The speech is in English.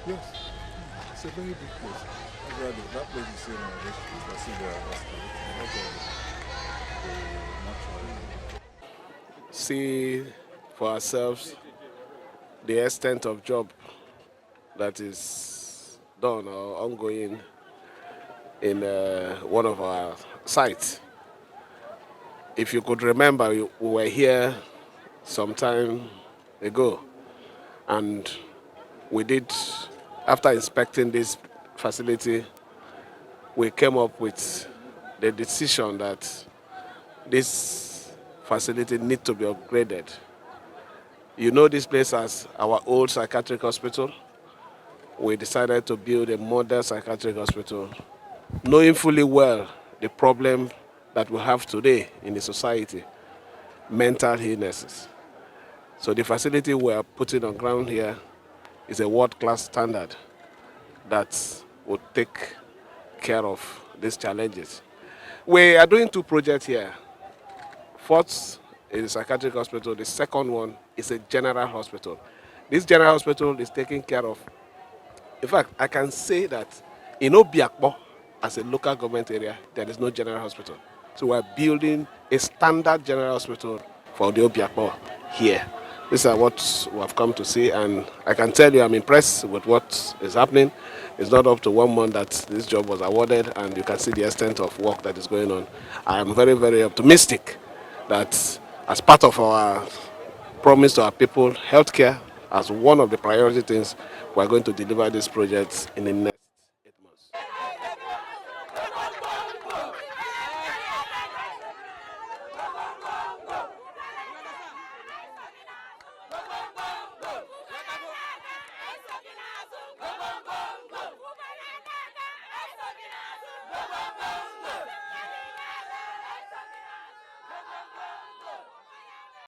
Yes, it's a very big place. That place is in see for ourselves the extent of job that is done or ongoing in one of our sites. If you could remember, we were here some time ago, and we did, after inspecting this facility, we came up with the decision that this facility needs to be upgraded. You know this place as our old psychiatric hospital. We decided to build a modern psychiatric hospital, knowing fully well the problem that we have today in the society, mental illnesses. So the facility we are putting on ground here is a world-class standard that would take care of these challenges. We are doing two projects here. First is a psychiatric hospital. The second one is a general hospital. This general hospital is taking care of, in fact, I can say that in Obio, as a local government area, there is no general hospital. So we're building a standard general hospital for the Obio here. These are what we have come to see, and I can tell you I'm impressed with what is happening. It's not up to 1 month that this job was awarded, and you can see the extent of work that is going on. I am very, very optimistic that as part of our promise to our people, healthcare as one of the priority things, we're going to deliver these projects in the next 8 months.